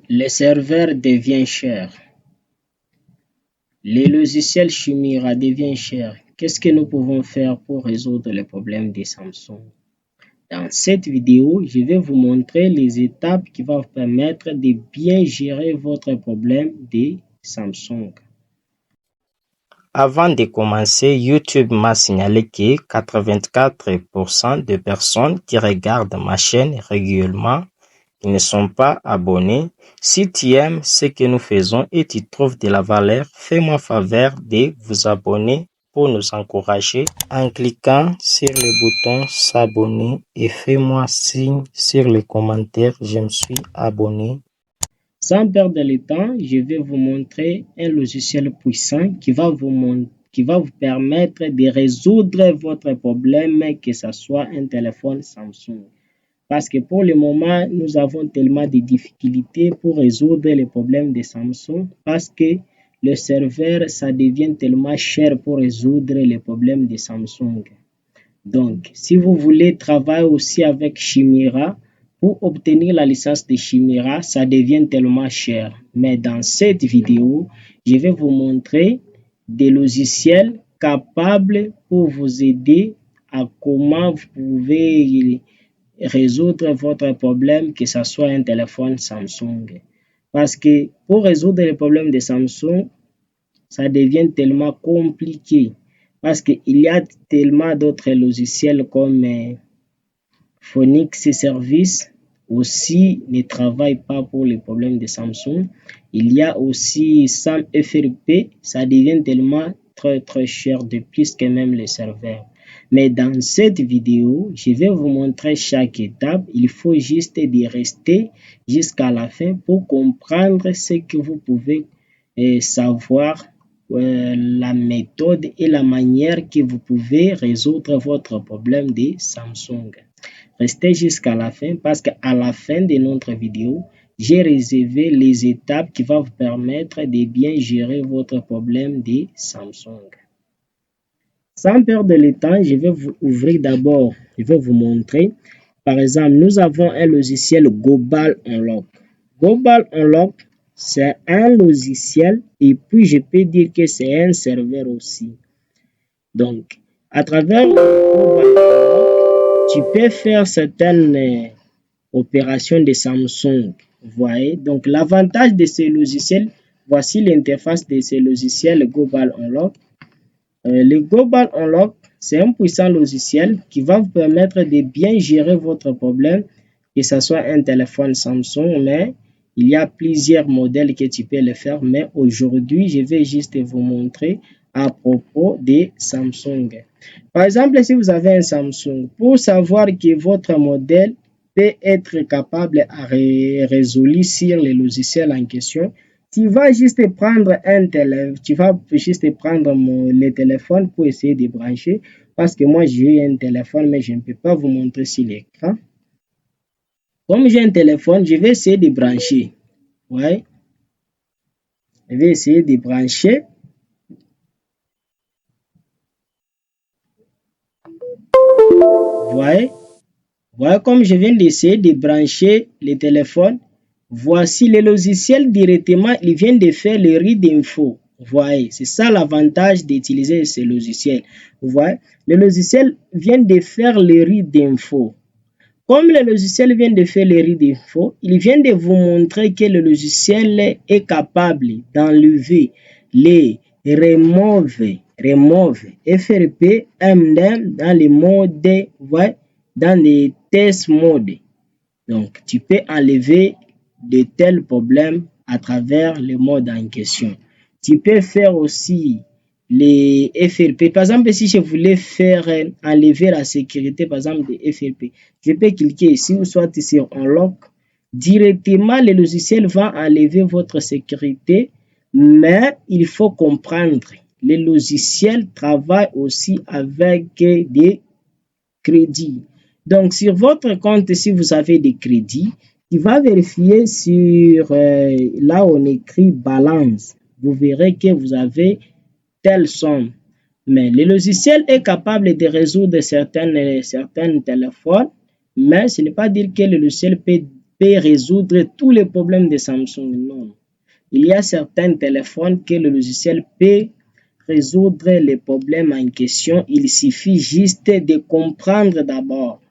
Le serveur devient cher. Le logiciel Chimera devient cher. Qu'est-ce que nous pouvons faire pour résoudre le problème des Samsung? Dans cette vidéo, je vais vous montrer les étapes qui vont vous permettre de bien gérer votre problème des Samsung. Avant de commencer, YouTube m'a signalé que 84% de personnes qui regardent ma chaîne régulièrement ne sont pas abonnés. Si tu aimes ce que nous faisons et tu trouves de la valeur, fais-moi faveur de vous abonner pour nous encourager en cliquant sur le bouton s'abonner et fais-moi signe sur les commentaires je me suis abonné. Sans perdre le temps, je vais vous montrer un logiciel puissant qui va vous permettre de résoudre votre problème, que ce soit un téléphone Samsung. Parce que pour le moment, nous avons tellement de difficultés pour résoudre les problèmes de Samsung parce que le serveur, ça devient tellement cher pour résoudre les problèmes de Samsung. Donc, si vous voulez travailler aussi avec Chimera, pour obtenir la licence de Chimera, ça devient tellement cher. Mais dans cette vidéo, je vais vous montrer des logiciels capables pour vous aider à comment vous pouvez résoudre votre problème, que ce soit un téléphone Samsung. Parce que pour résoudre les problèmes de Samsung, ça devient tellement compliqué. Parce qu'il y a tellement d'autres logiciels comme Phoenix Service aussi ne travaille pas pour les problèmes de Samsung. Il y a aussi Sam FRP, ça devient tellement très cher de plus que même les serveurs. Mais dans cette vidéo, je vais vous montrer chaque étape. Il faut juste de rester jusqu'à la fin pour comprendre ce que vous pouvez savoir, la méthode et la manière que vous pouvez résoudre votre problème de Samsung. Restez jusqu'à la fin parce qu'à la fin de notre vidéo, j'ai réservé les étapes qui vont vous permettre de bien gérer votre problème de Samsung. Sans perdre le temps, je vais vous ouvrir d'abord, je vais vous montrer. Par exemple, nous avons un logiciel Global Unlock. Global Unlock, c'est un logiciel et puis je peux dire que c'est un serveur aussi. Donc, à travers Global Unlock, tu peux faire certaines opérations de Samsung. Vous voyez, donc l'avantage de ce logiciel, voici l'interface de ce logiciel Global Unlock. Le Global Unlock, c'est un puissant logiciel qui va vous permettre de bien gérer votre problème, que ce soit un téléphone Samsung, mais il y a plusieurs modèles que tu peux le faire. Mais aujourd'hui, je vais juste vous montrer à propos de Samsung. Par exemple, si vous avez un Samsung, pour savoir que votre modèle peut être capable à résoudre sur le logiciel en question, tu vas juste prendre le téléphone pour essayer de brancher, parce que moi j'ai un téléphone mais je ne peux pas vous montrer sur l'écran. Comme j'ai un téléphone, je vais essayer de brancher. Ouais. Je vais essayer de brancher. Voyez, comme je viens d'essayer de brancher le téléphone. Voici le logiciel directement, il vient de faire le read d'info. Vous voyez, c'est ça l'avantage d'utiliser ce logiciel. Vous voyez, le logiciel vient de faire le read d'info. Comme le logiciel vient de faire le read d'info, il vient de vous montrer que le logiciel est capable d'enlever les remove FRP MDM dans les modes, ouais, dans les test modes. Donc, tu peux enlever de tels problèmes à travers le mode en question. Tu peux faire aussi les FRP. Par exemple, si je voulais faire enlever la sécurité, par exemple, des FRP, je peux cliquer ici ou soit sur Unlock. Directement, le logiciel va enlever votre sécurité, mais il faut comprendre, le logiciel travaille aussi avec des crédits. Donc, sur votre compte, si vous avez des crédits, il va vérifier sur là où on écrit balance. Vous verrez que vous avez telle somme. Mais le logiciel est capable de résoudre certains téléphones, mais ce n'est pas dire que le logiciel peut peut résoudre tous les problèmes de Samsung. Non. Il y a certains téléphones que le logiciel peut résoudre les problèmes en question. Il suffit juste de comprendre d'abord.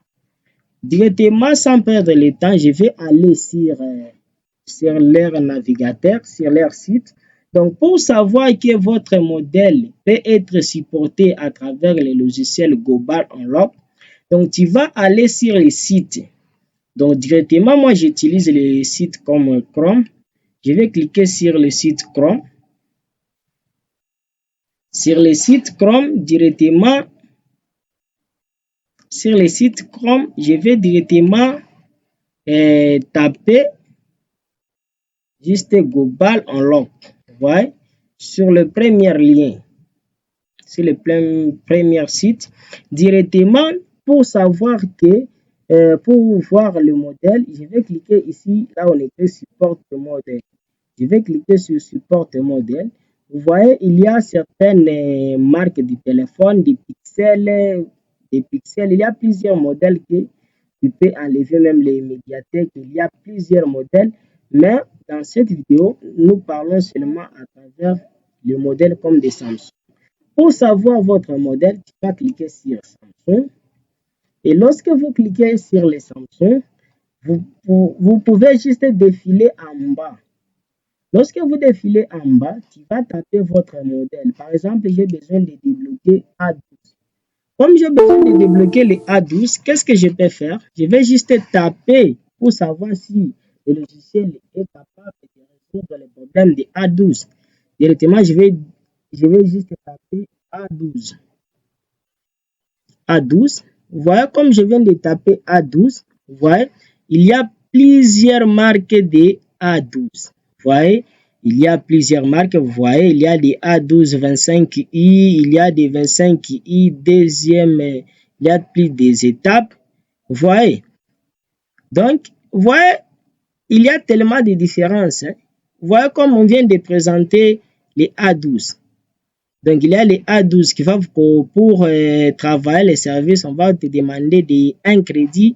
Directement, sans perdre le temps, je vais aller sur leur navigateur, sur leur site. Donc, pour savoir que votre modèle peut être supporté à travers le logiciel Global Unlock, donc tu vas aller sur le site. Donc, directement, moi, j'utilise le site comme Chrome. Je vais cliquer sur le site Chrome. Sur le site Chrome, directement, sur le site Chrome, je vais directement taper juste Global Unlock. Vous voyez, sur le premier lien, sur le premier site, directement, pour savoir que, pour voir le modèle, je vais cliquer ici, là on écrit Support modèle. Je vais cliquer sur Support modèle. Vous voyez, il y a certaines marques de téléphone, des pixels. Il y a plusieurs modèles que tu peux enlever, même les médiathèques. Il y a plusieurs modèles, mais dans cette vidéo, nous parlons seulement à travers le modèle comme des Samsung. Pour savoir votre modèle, tu vas cliquer sur Samsung. Et lorsque vous cliquez sur les Samsung, vous pouvez juste défiler en bas. Lorsque vous défilez en bas, tu vas taper votre modèle. Par exemple, j'ai besoin de débloquer A12. Comme j'ai besoin de débloquer les A12, qu'est-ce que je peux faire? Je vais juste taper pour savoir si le logiciel est capable de résoudre les problèmes de A12. Directement, je vais juste taper A12. A12. Vous voyez, comme je viens de taper A12, vous voyez, il y a plusieurs marques de A12. Vous voyez, il y a plusieurs marques. Vous voyez, il y a des A12 25i, il y a des 25i, deuxième, il y a plus des étapes. Vous voyez, donc, vous voyez, il y a tellement de différences. Vous voyez, comme on vient de présenter les A12. Donc, il y a les A12 qui va pour travailler les services, on va te demander un crédit.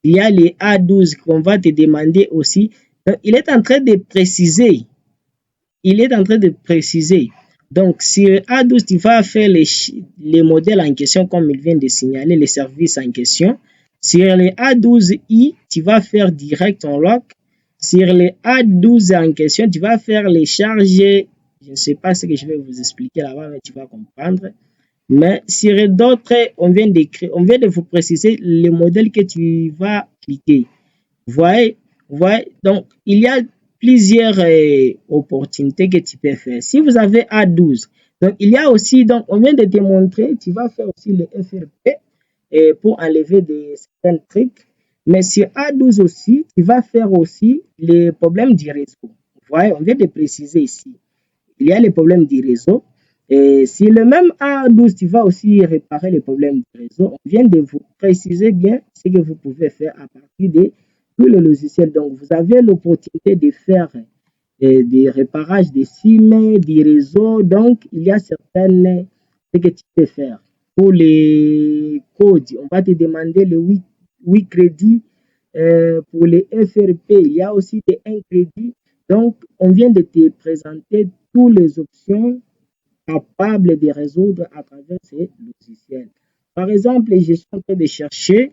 Il y a les A12 qu'on va te demander aussi. Donc, il est en train de préciser. Donc, sur A12, tu vas faire les modèles en question comme il vient de signaler, les services en question. Sur les A12i, tu vas faire direct unlock. Sur les A12 en question, tu vas faire les charges. Je ne sais pas ce que je vais vous expliquer là-bas, mais tu vas comprendre. Mais sur d'autres, on vient de vous préciser le modèle que tu vas cliquer. Vous voyez, donc il y a plusieurs opportunités que tu peux faire. Si vous avez A12, donc il y a aussi, donc on vient de te montrer, tu vas faire aussi le FRP pour enlever certains trucs. Mais sur A12 aussi, tu vas faire aussi les problèmes du réseau. Vous voyez, on vient de préciser ici. Il y a les problèmes du réseau. Et si le même A12, tu vas aussi réparer les problèmes du réseau. On vient de vous préciser bien ce que vous pouvez faire à partir de tout le logiciel. Donc, vous avez l'opportunité de faire des réparages des SIM, des réseaux. Donc, il y a certaines ce que tu peux faire. Pour les codes, on va te demander le 8 crédits. Pour les FRP, il y a aussi des 1 crédit. Donc, on vient de te présenter toutes les options capables de résoudre à travers ces logiciels. Par exemple, je suis en train de chercher,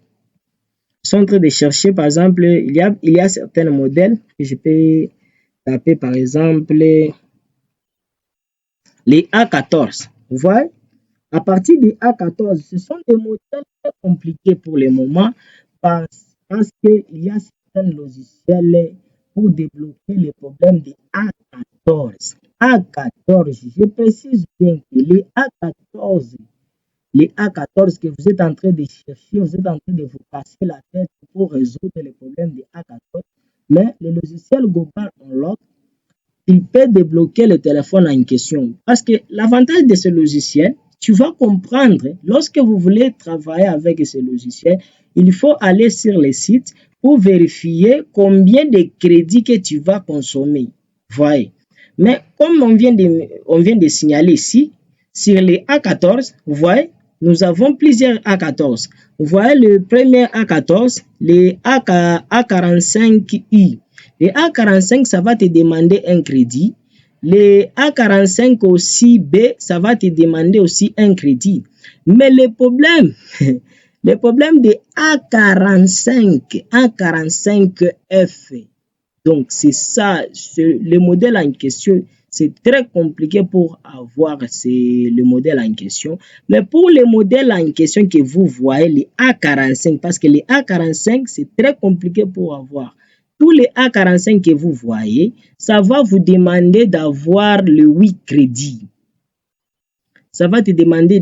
par exemple, il y a certains modèles que je peux taper, par exemple, les A14. Vous voyez, à partir des A14, ce sont des modèles très compliqués pour le moment parce qu'il y a certains logiciels pour débloquer les problèmes des A14. A14, je précise bien que les A14 que vous êtes en train de chercher, vous êtes en train de vous casser la tête pour résoudre les problèmes des A14, mais le logiciel Global Unlock, il peut débloquer le téléphone en question. Parce que l'avantage de ce logiciel, tu vas comprendre, lorsque vous voulez travailler avec ce logiciel, il faut aller sur le site pour vérifier combien de crédits que tu vas consommer. Voyez. Mais comme on vient de signaler ici, sur les A14, vous voyez, nous avons plusieurs A14. Vous voyez le premier A14, les A45I. Les A45, ça va te demander un crédit. Les A45 aussi B, ça va te demander aussi un crédit. Mais le problème des A45, A45F, donc c'est ça, le modèle en question, c'est très compliqué pour avoir le modèle en question. Mais pour le modèle en question que vous voyez, les A45, parce que les A45, c'est très compliqué pour avoir. Tous les A45 que vous voyez, ça va vous demander d'avoir le 8 crédits. Ça va te demander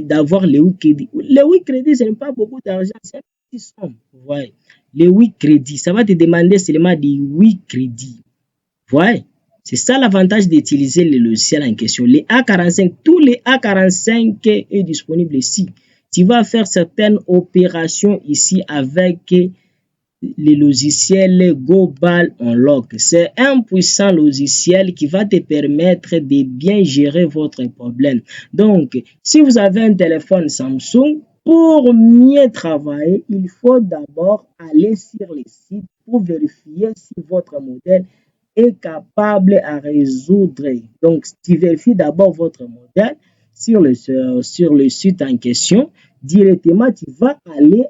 d'avoir les 8 crédits. Les 8 crédits, ce n'est pas beaucoup d'argent, c'est un petit somme. Vous voyez, les 8 crédits, ça va te demander seulement des 8 crédits. Vous voyez, c'est ça l'avantage d'utiliser le logiciel en question. Les A45, tous les A45 est disponible ici. Tu vas faire certaines opérations ici avec le logiciel Global Unlock. C'est un puissant logiciel qui va te permettre de bien gérer votre problème. Donc, si vous avez un téléphone Samsung, pour mieux travailler, il faut d'abord aller sur le site pour vérifier si votre modèle est capable à résoudre. Donc, tu vérifies d'abord votre modèle sur le site en question. Directement, tu vas aller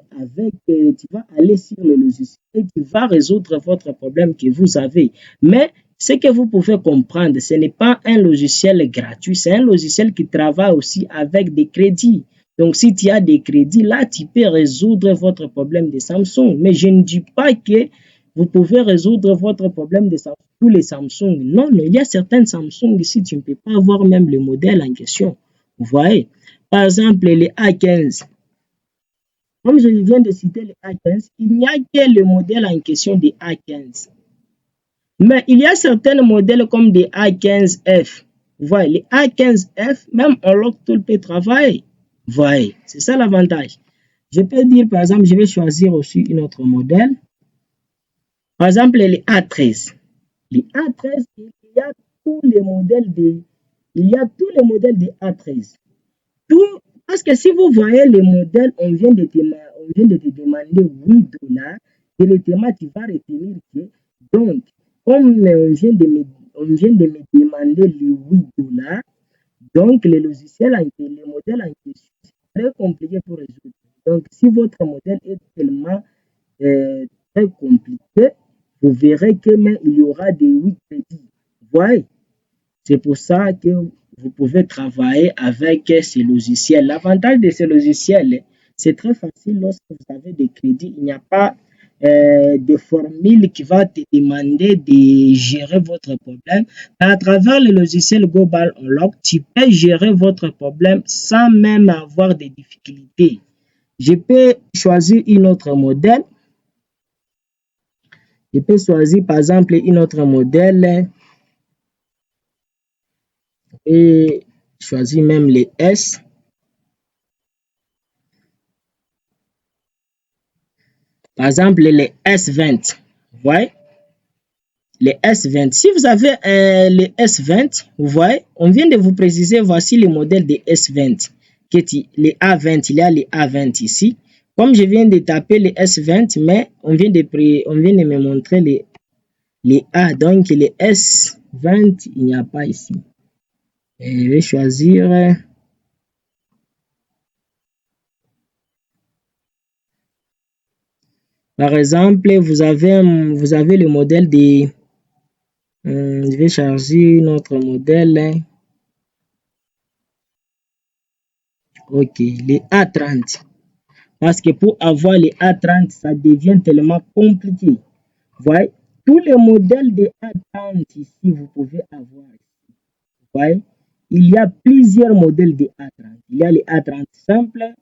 sur le logiciel et tu vas résoudre votre problème que vous avez. Mais ce que vous pouvez comprendre, ce n'est pas un logiciel gratuit, c'est un logiciel qui travaille aussi avec des crédits. Donc, si tu as des crédits, là, tu peux résoudre votre problème de Samsung. Mais je ne dis pas que vous pouvez résoudre votre problème de Samsung, tous les Samsung. Non, il y a certaines Samsung ici, tu ne peux pas avoir même le modèle en question. Vous voyez? Par exemple, les A15. Comme je viens de citer les A15, il n'y a que le modèle en question des A15. Mais il y a certains modèles comme des A15F. Vous voyez, les A15F, même en local peut travailler. Vous voyez, c'est ça l'avantage. Je peux dire, par exemple, je vais choisir aussi un autre modèle. Par exemple, les A13. Les A13, il y a tous les modèles des A13. Parce que si vous voyez les modèles, on vient de te demander $8, directement tu vas retenir que, donc, comme on vient de me demander les $8, donc le modèle en question, c'est très compliqué pour résoudre. Donc, si votre modèle est tellement très compliqué, vous verrez que même il y aura des 8 crédits. Vous voyez? C'est pour ça que vous pouvez travailler avec ces logiciels. L'avantage de ces logiciels, c'est très facile lorsque vous avez des crédits. Il n'y a pas de formule qui va te demander de gérer votre problème. À travers le logiciel Global Unlock, tu peux gérer votre problème sans même avoir de difficultés. Je peux choisir un autre modèle. Je peux choisir par exemple un autre modèle et choisir même les S. Par exemple, les S20. Vous voyez? Les S20. Si vous avez les S20, vous voyez, on vient de vous préciser, voici le modèle des S20. Les A20, il y a les A20 ici. Comme je viens de taper les S20, mais on vient de me montrer les A. Donc, les S20, il n'y a pas ici. Et je vais choisir... Par exemple, vous avez le modèle des... je vais charger notre modèle. Ok, les A30. Parce que pour avoir les A30, ça devient tellement compliqué. Vous voyez, tous les modèles de A30 ici, vous pouvez avoir. Vous voyez, il y a plusieurs modèles de A30. Il y a les A30 simples.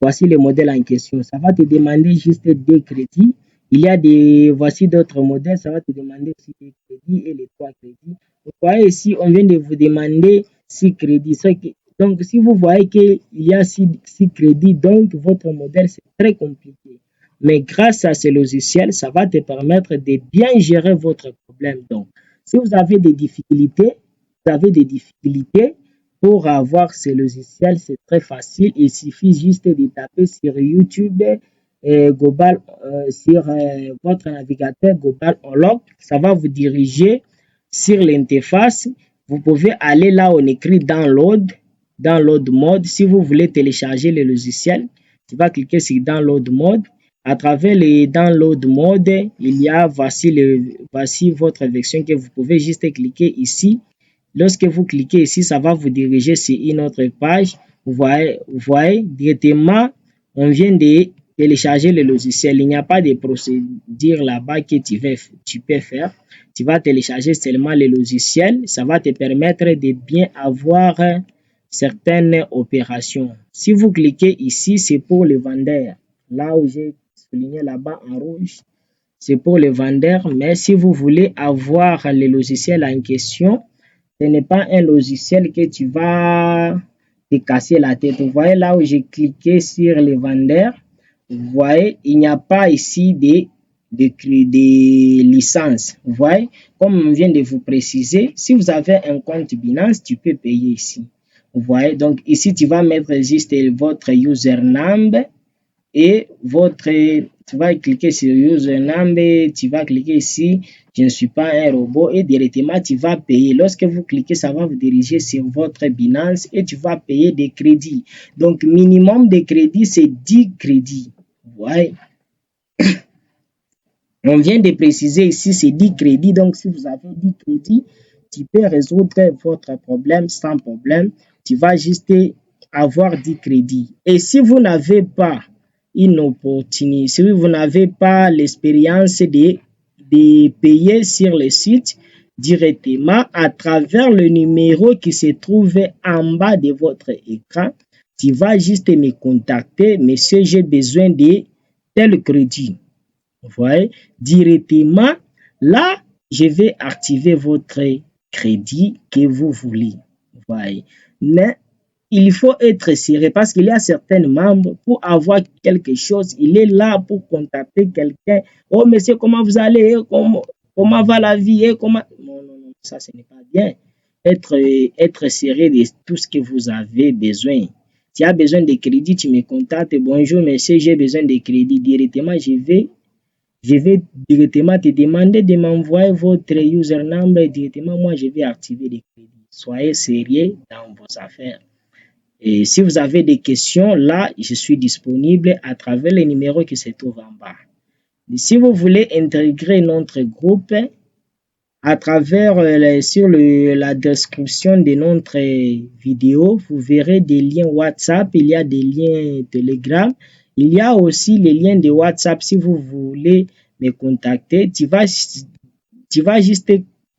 Voici le modèle en question. Ça va te demander juste 2 crédits. Il y a voici d'autres modèles. Ça va te demander aussi 2 crédits et les 3 crédits. Vous voyez ici, on vient de vous demander 6 crédits. Donc, si vous voyez qu'il y a 6 crédits, donc votre modèle, c'est très compliqué. Mais grâce à ce logiciel, ça va te permettre de bien gérer votre problème. Donc, si vous avez des difficultés, Pour avoir ce logiciel, c'est très facile. Il suffit juste de taper sur YouTube Global sur votre navigateur Global Unlock. Ça va vous diriger sur l'interface. Vous pouvez aller là où on écrit Download mode. Si vous voulez télécharger le logiciel, tu vas cliquer sur Download mode. À travers les Download mode, il y a voici votre version que vous pouvez juste cliquer ici. Lorsque vous cliquez ici, ça va vous diriger sur une autre page. Vous voyez directement, on vient de télécharger le logiciel. Il n'y a pas de procédure là-bas que tu peux faire. Tu vas télécharger seulement le logiciel. Ça va te permettre de bien avoir certaines opérations. Si vous cliquez ici, c'est pour le vendeur. Là où j'ai souligné là-bas en rouge, c'est pour le vendeur. Mais si vous voulez avoir le logiciel en question, ce n'est pas un logiciel que tu vas te casser la tête. Vous voyez là où j'ai cliqué sur le vendeur, vous voyez, il n'y a pas ici de licence. Vous voyez, comme on vient de vous préciser, si vous avez un compte Binance, tu peux payer ici. Vous voyez, donc ici, tu vas mettre juste votre username et tu vas cliquer sur username, tu vas cliquer ici, je ne suis pas un robot et directement tu vas payer. Lorsque vous cliquez, ça va vous diriger sur votre Binance et tu vas payer des crédits. Donc, minimum de crédits, c'est 10 crédits. Ouais. On vient de préciser ici, c'est 10 crédits. Donc, si vous avez 10 crédits, tu peux résoudre votre problème sans problème. Tu vas juste avoir 10 crédits. Et si vous n'avez pas une opportunité, si vous n'avez pas l'expérience de payer sur le site directement à travers le numéro qui se trouve en bas de votre écran, tu vas juste me contacter, monsieur, j'ai besoin de tel crédit. Vous voyez, directement, là, je vais activer votre crédit que vous voulez. Vous voyez, mais il faut être sérieux parce qu'il y a certains membres, pour avoir quelque chose, il est là pour contacter quelqu'un. Oh, monsieur, comment vous allez? Comment va la vie? Comment... Non, non, non, ça, ce n'est pas bien. Être sérieux de tout ce que vous avez besoin. Si tu as besoin de crédit, tu me contactes. Bonjour, monsieur, j'ai besoin de crédit. Directement, je vais directement te demander de m'envoyer votre username. Directement, moi, je vais activer les crédits. Soyez sérieux dans vos affaires. Et si vous avez des questions, là, je suis disponible à travers les numéros qui se trouvent en bas. Et si vous voulez intégrer notre groupe, à travers la description de notre vidéo, vous verrez des liens WhatsApp, il y a des liens Telegram, il y a aussi les liens de WhatsApp. Si vous voulez me contacter, tu vas juste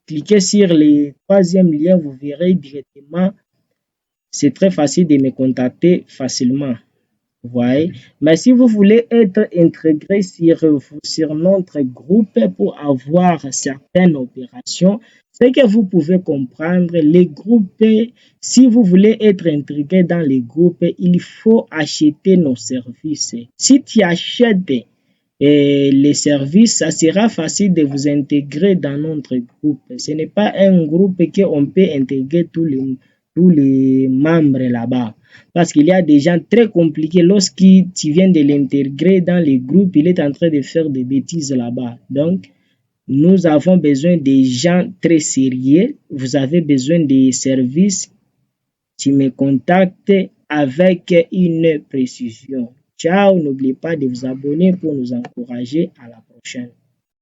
cliquer sur le troisième lien, vous verrez directement. C'est très facile de me contacter facilement. Vous voyez? Mais si vous voulez être intégré sur notre groupe pour avoir certaines opérations, c'est que vous pouvez comprendre, les groupes, si vous voulez être intégré dans les groupes, il faut acheter nos services. Si tu achètes les services, ça sera facile de vous intégrer dans notre groupe. Ce n'est pas un groupe qu'on peut intégrer tous les membres là-bas. Parce qu'il y a des gens très compliqués. Lorsque tu viens de l'intégrer dans les groupes, il est en train de faire des bêtises là-bas. Donc, nous avons besoin de gens très sérieux. Vous avez besoin des services. Tu me contactes avec une précision. Ciao, n'oubliez pas de vous abonner pour nous encourager. À la prochaine.